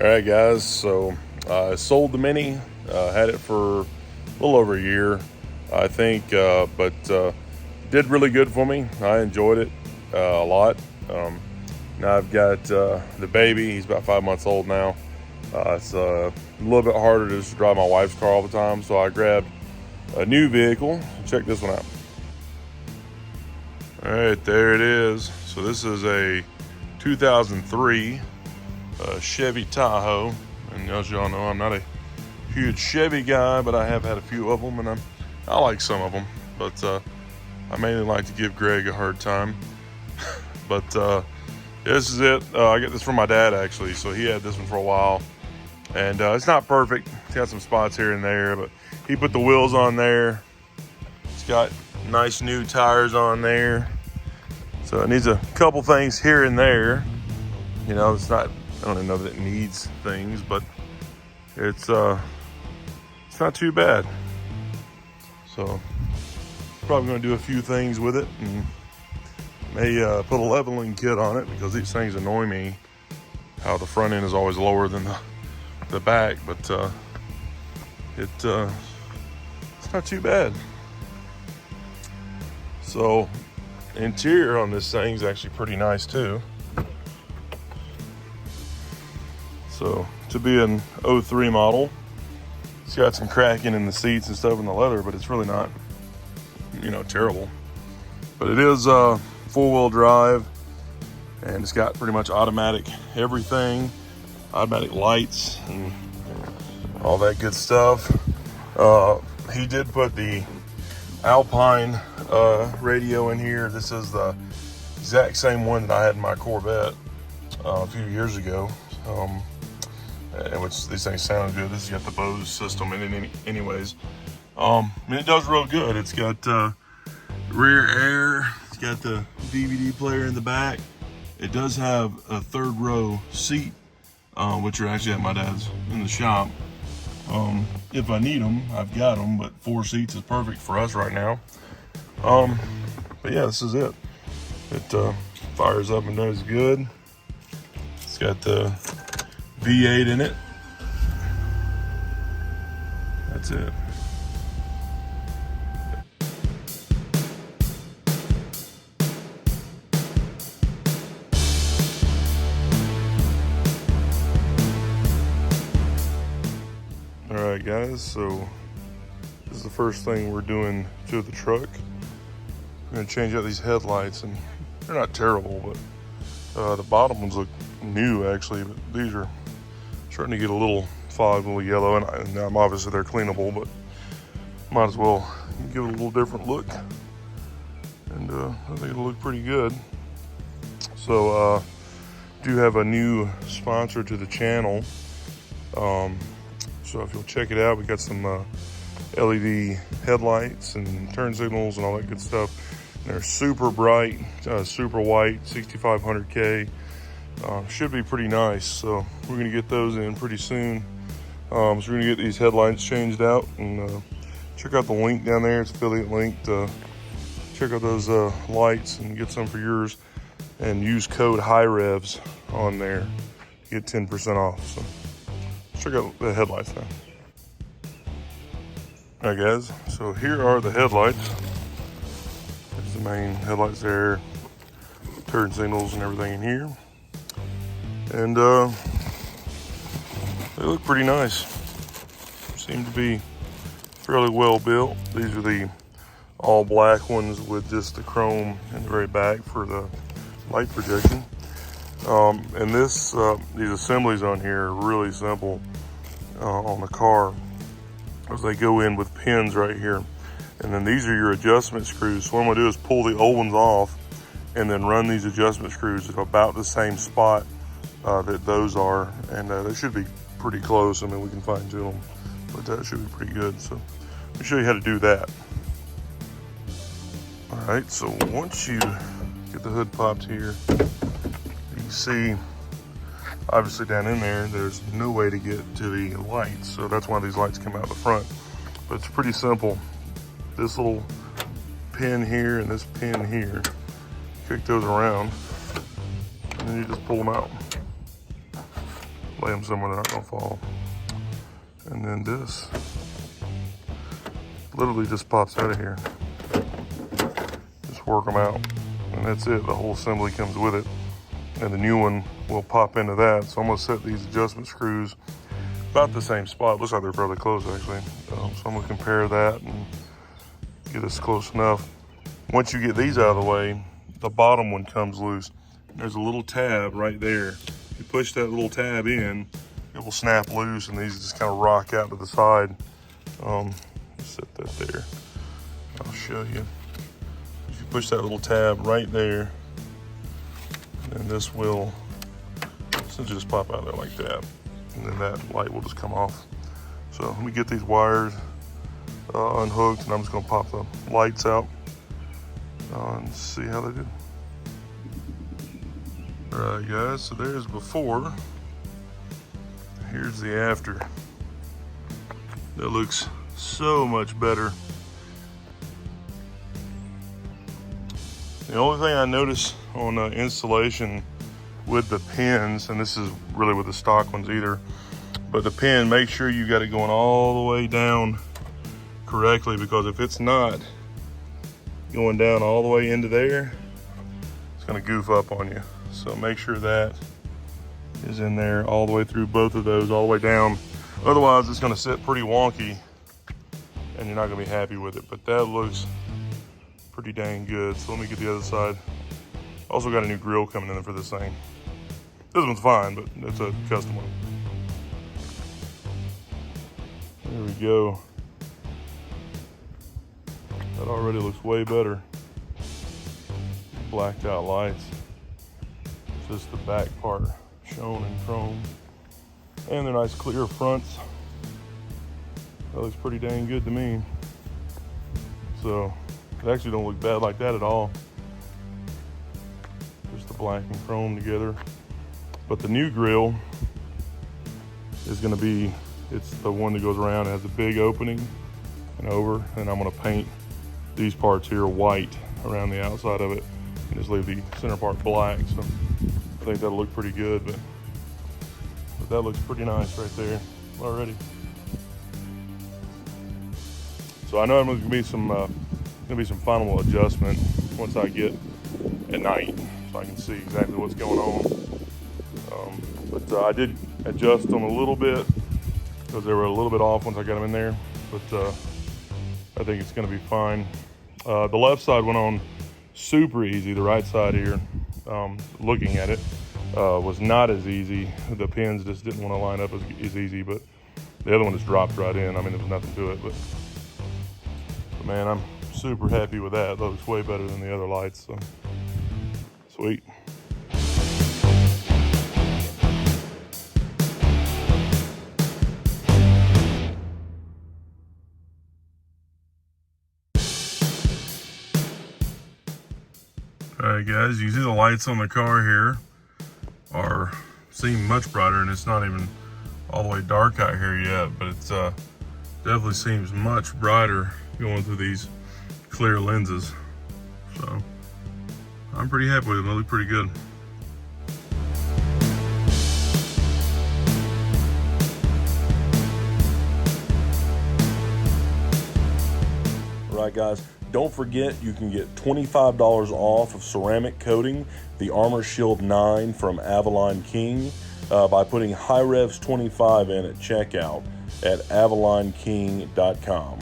All right, guys, so I sold the Mini, had it for a little over a year, I think, but did really good for me. I enjoyed it a lot. Now I've got the baby. He's about 5 months old now. It's a little bit harder to just drive my wife's car all the time, so I grabbed a new vehicle. Check this one out. All right, there it is. So this is a 2003 Chevy Tahoe, and as y'all know, I'm not a huge Chevy guy, but I have had a few of them, and I like some of them, but I mainly like to give Greg a hard time. But this is it. I got this from my dad, actually, so he had this one for a while, and it's not perfect. It's got some spots here and there, but he put the wheels on there. It's got nice new tires on there, so it needs a couple things here and there. You know, it's not, I don't even know that it needs things, but it's not too bad. So probably going to do a few things with it, and may put a leveling kit on it, because these things annoy me how the front end is always lower than the back, but it's not too bad. So interior on this thing is actually pretty nice too. So to be an 03 model, it's got some cracking in the seats and stuff in the leather, but it's really not, you know, terrible. But it is four-wheel drive, and it's got pretty much automatic everything, automatic lights and all that good stuff. He did put the Alpine radio in here. This is the exact same one that I had in my Corvette a few years ago. Which these things sound good. This has got the Bose system in it anyways. And it does real good. It's got rear air. It's got the DVD player in the back. It does have a third row seat, which are actually at my dad's in the shop. If I need them, I've got them, but 4 seats is perfect for us right now. But yeah, this is it. It fires up and does good. It's got the V8 in it. That's it. All right, guys, so this is the first thing we're doing to the truck. We're gonna change out these headlights, and they're not terrible, but the bottom ones look new actually, but these are starting to get a little fogged, a little yellow, and I'm obviously they're cleanable, but might as well give it a little different look, and I think it'll look pretty good. So do have a new sponsor to the channel, so if you'll check it out, we got some LED headlights and turn signals and all that good stuff. They're super bright, super white, 6500K. Should be pretty nice, so we're gonna get those in pretty soon. So we're gonna get these headlights changed out, and check out the link down there. It's affiliate link to check out those lights and get some for yours, and use code Hirevz on there to get 10% off. So let's check out the headlights now. All right, guys, so here are the headlights. There's the main headlights there, turn signals and everything in here. And they look pretty nice. Seem to be fairly well built. These are the all black ones with just the chrome in the very back for the light projection. And this these assemblies on here are really simple on the car, as they go in with pins right here. And then these are your adjustment screws. So what I'm gonna do is pull the old ones off and then run these adjustment screws at about the same spot that those are, and they should be pretty close. I mean, we can fine tune them, but that should be pretty good. So let me show you how to do that. All right, so once you get the hood popped here, you can see obviously down in there, there's no way to get to the lights, so that's why these lights come out the front. But it's pretty simple. This little pin here and this pin here, kick those around, and then you just pull them out. lay them somewhere they're not gonna fall. And then this literally just pops out of here. Just work them out, and that's it. The whole assembly comes with it, and the new one will pop into that. So I'm gonna set these adjustment screws about the same spot. Looks like they're fairly close, actually. So I'm gonna compare that and get us close enough. Once you get these out of the way, the bottom one comes loose. There's a little tab right there. If you push that little tab in, it will snap loose, and these just kind of rock out to the side. Set that there. I'll show you. If you push that little tab right there, then this will just pop out there like that, and then that light will just come off. So let me get these wires unhooked, and I'm just gonna pop the lights out and see how they do. All right, guys, so there's before. Here's the after. That looks so much better. The only thing I notice on installation with the pins, and this is really with the stock ones either, but the pin, make sure you got it going all the way down correctly, because if it's not going down all the way into there, it's gonna goof up on you. So make sure that is in there all the way through both of those, all the way down. Otherwise, it's gonna sit pretty wonky and you're not gonna be happy with it. But that looks pretty dang good. So let me get the other side. Also got a new grill coming in for this thing. This one's fine, but it's a custom one. There we go. That already looks way better. Blacked out lights. Just the back part shown in chrome. And they're nice clear fronts. That looks pretty dang good to me. So it actually don't look bad like that at all. Just the black and chrome together. But the new grill is gonna be, it's the one that goes around, it has a big opening and over, and I'm gonna paint these parts here white around the outside of it and just leave the center part black. So I think that'll look pretty good, but that looks pretty nice right there already. So I know I'm gonna be some final adjustment once I get at night, so I can see exactly what's going on. But I did adjust them a little bit because they were a little bit off once I got them in there. But I think it's gonna be fine. The left side went on super easy. The right side here, looking at it, was not as easy. The pins just didn't want to line up as easy, but the other one just dropped right in. I mean, there was nothing to it, but man, I'm super happy with that. That looks way better than the other lights, so sweet. All right, guys, you see the lights on the car here seem much brighter, and it's not even all the way dark out here yet, but it's definitely seems much brighter going through these clear lenses. So I'm pretty happy with them. They look pretty good. All right, guys, don't forget you can get $25 off of ceramic coating, the Armor Shield 9 from Avalon King, by putting Hirevz 25 in at checkout at avalonking.com.